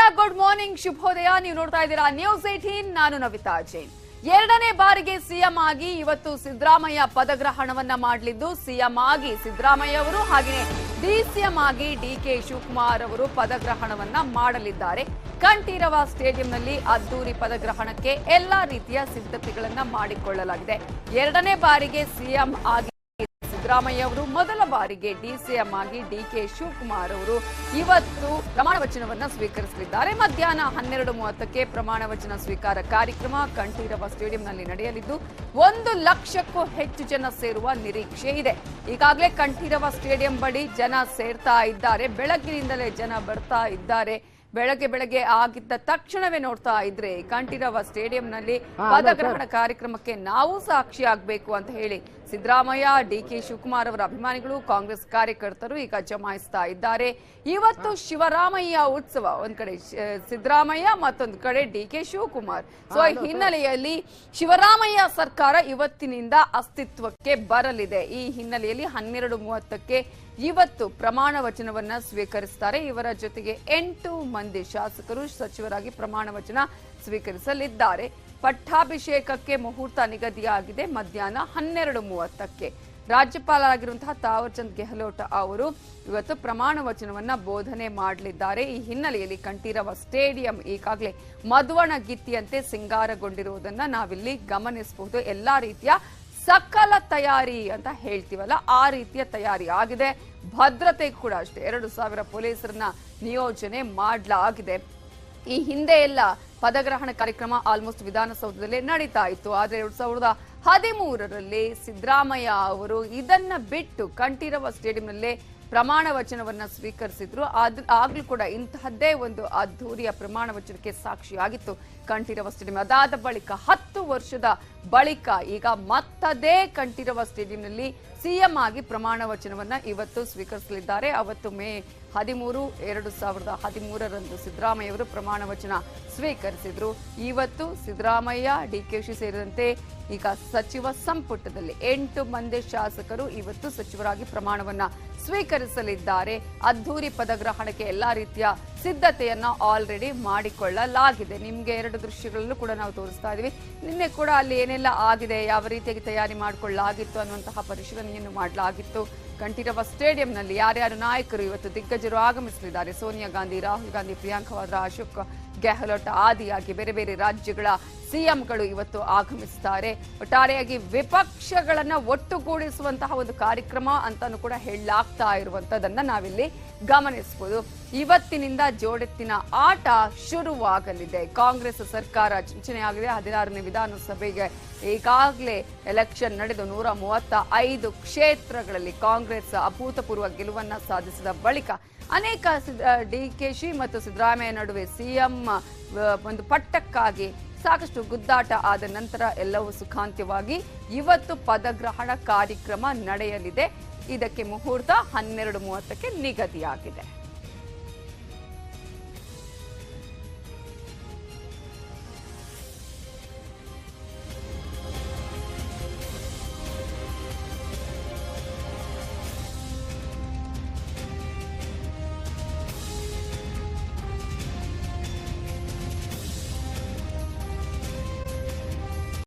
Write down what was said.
ನಮಸ್ಕಾರ, good morning, ಶುಭೋದಯ. ನೀವು ನೋಡ್ತಾ ಇದ್ದೀರಾ ನ್ಯೂಸ್ 18. ನಾನು ನವಿತಾ ಜೈನ್. ಎರಡನೇ ಬಾರಿಗೆ ಸಿಎಂ ಆಗಿ ಇವತ್ತು ಸಿದ್ದರಾಮಯ್ಯ ಪದಗ್ರಹಣವನ್ನ ಮಾಡಲಿದ್ದು, ಸಿಎಂ ಆಗಿ ಸಿದ್ದರಾಮಯ್ಯ ಅವರು ಹಾಗೆಯೇ ಡಿಸಿಎಂ ಆಗಿ ಡಿಕೆ ಶಿವಕುಮಾರ್ ಅವರು ಪದಗ್ರಹಣವನ್ನ ಮಾಡಲಿದ್ದಾರೆ. ಕಂಠೀರವ ಸ್ಟೇಡಿಯಂನಲ್ಲಿ ಅದ್ದೂರಿ ಪದಗ್ರಹಣಕ್ಕೆ ಎಲ್ಲಾ ರೀತಿಯ ಸಿದ್ಧತೆಗಳನ್ನ ಮಾಡಿಕೊಳ್ಳಲಾಗಿದೆ. ಎರಡನೇ ಬಾರಿಗೆ ಸಿಎಂ ಆಗಿ ಸಿದ್ದರಾಮಯ್ಯ ಅವರು, ಮೊದಲ ಬಾರಿಗೆ ಡಿಸಿಎಂ ಆಗಿ ಡಿಕೆ ಶಿವಕುಮಾರ್ ಅವರು ಇವತ್ತು ಪ್ರಮಾಣ ವಚನವನ್ನ ಸ್ವೀಕರಿಸಲಿದ್ದಾರೆ. ಮಧ್ಯಾಹ್ನ 12:30ಕ್ಕೆ ಪ್ರಮಾಣ ವಚನ ಸ್ವೀಕಾರ ಕಾರ್ಯಕ್ರಮ ಕಂಠೀರವ ಸ್ಟೇಡಿಯಂನಲ್ಲಿ ನಡೆಯಲಿದ್ದು 1 ಲಕ್ಷಕ್ಕೂ ಹೆಚ್ಚು ಜನ ಸೇರುವ ನಿರೀಕ್ಷೆ ಇದೆ. ಈಗಾಗಲೇ ಕಂಠೀರವ ಸ್ಟೇಡಿಯಂ ಬಳಿ ಜನ ಸೇರ್ತಾ ಇದ್ದಾರೆ. ಬೆಳಗ್ಗಿನಿಂದಲೇ ಜನ ಬರ್ತಾ ಇದ್ದಾರೆ. ಬೆಳಗ್ಗೆ ಆಗಿದ್ದ ತಕ್ಷಣವೇ ನೋಡ್ತಾ ಇದ್ರೆ ಕಂಠೀರವ ಸ್ಟೇಡಿಯಂನಲ್ಲಿ ಪದಗ್ರಹಣ ಕಾರ್ಯಕ್ರಮಕ್ಕೆ ನಾವು ಸಾಕ್ಷಿ ಆಗ್ಬೇಕು ಅಂತ ಹೇಳಿ ಸಿದ್ದರಾಮಯ್ಯ, ಡಿಕೆ ಶಿವಕುಮಾರ್ ಅವರ ಅಭಿಮಾನಿಗಳು, ಕಾಂಗ್ರೆಸ್ ಕಾರ್ಯಕರ್ತರು ಈಗ ಜಮಾಯಿಸ್ತಾ ಇದ್ದಾರೆ. ಇವತ್ತು ಶಿವರಾಮಯ್ಯ ಉತ್ಸವ, ಒಂದ್ ಕಡೆ ಸಿದ್ದರಾಮಯ್ಯ, ಮತ್ತೊಂದು ಕಡೆ ಡಿಕೆ ಶಿವಕುಮಾರ್. ಸೊ ಈ ಹಿನ್ನೆಲೆಯಲ್ಲಿ ಶಿವರಾಮಯ್ಯ ಸರ್ಕಾರ ಇವತ್ತಿನಿಂದ ಅಸ್ತಿತ್ವಕ್ಕೆ ಬರಲಿದೆ. ಈ ಹಿನ್ನೆಲೆಯಲ್ಲಿ 12:30ಕ್ಕೆ ಇವತ್ತು ಪ್ರಮಾಣ ವಚನವನ್ನ ಸ್ವೀಕರಿಸುತ್ತಾರೆ. ಇವರ ಜೊತೆಗೆ 8 ಮಂದಿ ಶಾಸಕರು ಸಚಿವರಾಗಿ ಪ್ರಮಾಣ ವಚನ ಸ್ವೀಕರಿಸಲಿದ್ದಾರೆ. ಪಟ್ಟಾಭಿಷೇಕಕ್ಕೆ ಮುಹೂರ್ತ ನಿಗದಿಯಾಗಿದೆ ಮಧ್ಯಾಹ್ನ 12:30ಕ್ಕೆ. ರಾಜ್ಯಪಾಲರಾಗಿರುವಂತಹ ತಾವರ್ ಚಂದ್ ಗೆಹ್ಲೋಟ್ ಅವರು ಇವತ್ತು ಪ್ರಮಾಣ ವಚನವನ್ನ ಬೋಧನೆ ಮಾಡಲಿದ್ದಾರೆ. ಈ ಹಿನ್ನೆಲೆಯಲ್ಲಿ ಕಂಠೀರವ ಸ್ಟೇಡಿಯಂ ಈಗಾಗಲೇ ಮಧುವಣಗಿತ್ತಿಯಂತೆ ಸಿಂಗಾರಗೊಂಡಿರುವುದನ್ನ ನಾವಿಲ್ಲಿ ಗಮನಿಸಬಹುದು. ಎಲ್ಲಾ ರೀತಿಯ ಸಕಲ ತಯಾರಿ ಅಂತ ಹೇಳ್ತೀವಲ್ಲ, ಆ ರೀತಿಯ ತಯಾರಿ ಆಗಿದೆ. ಭದ್ರತೆ ಕೂಡ ಅಷ್ಟೇ, 2,000 ಪೊಲೀಸರನ್ನ ನಿಯೋಜನೆ ಮಾಡಲಾಗಿದೆ. ಈ ಹಿಂದೆ ಎಲ್ಲ ಪದಗ್ರಹಣ ಕಾರ್ಯಕ್ರಮ ಆಲ್ಮೋಸ್ಟ್ ವಿಧಾನಸೌಧದಲ್ಲೇ ನಡೀತಾ ಇತ್ತು. ಆದ್ರೆ 2013ರಲ್ಲಿ ಸಿದ್ದರಾಮಯ್ಯ ಅವರು ಇದನ್ನ ಬಿಟ್ಟು ಕಂಠೀರವ ಸ್ಟೇಡಿಯಂನಲ್ಲೇ ಪ್ರಮಾಣ ವಚನವನ್ನ ಸ್ವೀಕರಿಸಿದ್ರು. ಆಗ್ಲೂ ಕೂಡ ಇಂತಹದ್ದೇ ಒಂದು ಅದ್ದೂರಿಯ ಪ್ರಮಾಣ ವಚನಕ್ಕೆ ಸಾಕ್ಷಿಯಾಗಿತ್ತು ಕಂಠೀರವ ಸ್ಟೇಡಿಯಂ. ಅದಾದ ಬಳಿಕ 10 ವರ್ಷದ ಬಳಿಕ ಈಗ ಮತ್ತದೇ ಕಂಠೀರವ ಸ್ಟೇಡಿಯಂನಲ್ಲಿ ಸಿಎಂ ಆಗಿ ಪ್ರಮಾಣ ವಚನವನ್ನ ಇವತ್ತು ಸ್ವೀಕರಿಸಲಿದ್ದಾರೆ. ಅವತ್ತು ಮೇ 13, 2013ರಂದು ಸಿದ್ದರಾಮಯ್ಯ ಅವರು ಪ್ರಮಾಣ ವಚನ ಸ್ವೀಕರಿಸಿದ್ರು. ಇವತ್ತು ಸಿದ್ದರಾಮಯ್ಯ, ಡಿಕೆಶಿ ಸೇರಿದಂತೆ ಈಗ ಸಚಿವ ಸಂಪುಟದಲ್ಲಿ 8 ಮಂದಿ ಶಾಸಕರು ಇವತ್ತು ಸಚಿವರಾಗಿ ಪ್ರಮಾಣವನ್ನ ಸ್ವೀಕರಿಸಲಿದ್ದಾರೆ. ಅದ್ದೂರಿ ಪದಗ್ರಹಣಕ್ಕೆ ಎಲ್ಲಾ ರೀತಿಯ ಸಿದ್ಧತೆಯನ್ನ ಆಲ್ರೆಡಿ ಮಾಡಿಕೊಳ್ಳಲಾಗಿದೆ. ನಿಮ್ಗೆ 2 ದೃಶ್ಯಗಳಲ್ಲೂ ಕೂಡ ನಾವು ತೋರಿಸ್ತಾ ಇದೀವಿ. ನಿನ್ನೆ ಕೂಡ ಅಲ್ಲಿ ಏನೆಲ್ಲ ಆಗಿದೆ, ಯಾವ ರೀತಿಯಾಗಿ ತಯಾರಿ ಮಾಡಿಕೊಳ್ಳಲಾಗಿತ್ತು ಅನ್ನುವಂತಹ ಪರಿಶೀಲನೆಯನ್ನು ಮಾಡಲಾಗಿತ್ತು. ಕಂಠೀರವ ಸ್ಟೇಡಿಯಂನಲ್ಲಿ ಯಾರ್ಯಾರು ನಾಯಕರು ಇವತ್ತು ದಿಗ್ಗಜರು ಆಗಮಿಸಲಿದ್ದಾರೆ. ಸೋನಿಯಾ ಗಾಂಧಿ, ರಾಹುಲ್ ಗಾಂಧಿ, ಪ್ರಿಯಾಂಕಾ ವಾದ್ರಾ, ಅಶೋಕ್ ಗೆಹ್ಲೋಟ್ ಆದಿಯಾಗಿ ಬೇರೆ ಬೇರೆ ರಾಜ್ಯಗಳ ಸಿಎಂಗಳು ಇವತ್ತು ಆಗಮಿಸುತ್ತಾರೆ. ಒಟ್ಟಾರೆಯಾಗಿ ವಿಪಕ್ಷಗಳನ್ನ ಒಟ್ಟುಗೂಡಿಸುವಂತಹ ಒಂದು ಕಾರ್ಯಕ್ರಮ ಅಂತಾನು ಕೂಡ ಹೇಳಲಾಗ್ತಾ ಇರುವಂತದನ್ನ ನಾವಿಲ್ಲಿ ಗಮನಿಸಬಹುದು. ಇವತ್ತಿನಿಂದ ಜೋಡೆತ್ತಿನ ಆಟ ಶುರುವಾಗಲಿದೆ. ಕಾಂಗ್ರೆಸ್ ಸರ್ಕಾರ ಚುನಾವಣೆಯಾಗಿದೆ. 16ನೇ ವಿಧಾನಸಭೆಗೆ ಈಗಾಗಲೇ ಎಲೆಕ್ಷನ್ ನಡೆದು 135 ಕ್ಷೇತ್ರಗಳಲ್ಲಿ ಕಾಂಗ್ರೆಸ್ ಅಭೂತಪೂರ್ವ ಗೆಲುವನ್ನ ಸಾಧಿಸಿದ ಬಳಿಕ ಅನೇಕ ಡಿಕೆಶಿ ಮತ್ತು ಸಿದ್ದರಾಮಯ್ಯ ನಡುವೆ ಸಿಎಂ ಒಂದು ಪಟ್ಟಕ್ಕಾಗಿ ಸಾಕಷ್ಟು ಗುದ್ದಾಟ ಆದ ನಂತರ ಎಲ್ಲವೂ ಸುಖಾಂತ್ಯವಾಗಿ ಇವತ್ತು ಪದಗ್ರಹಣ ಕಾರ್ಯಕ್ರಮ ನಡೆಯಲಿದೆ. ಇದಕ್ಕೆ ಮುಹೂರ್ತ 12:30ಕ್ಕೆ ನಿಗದಿಯಾಗಿದೆ.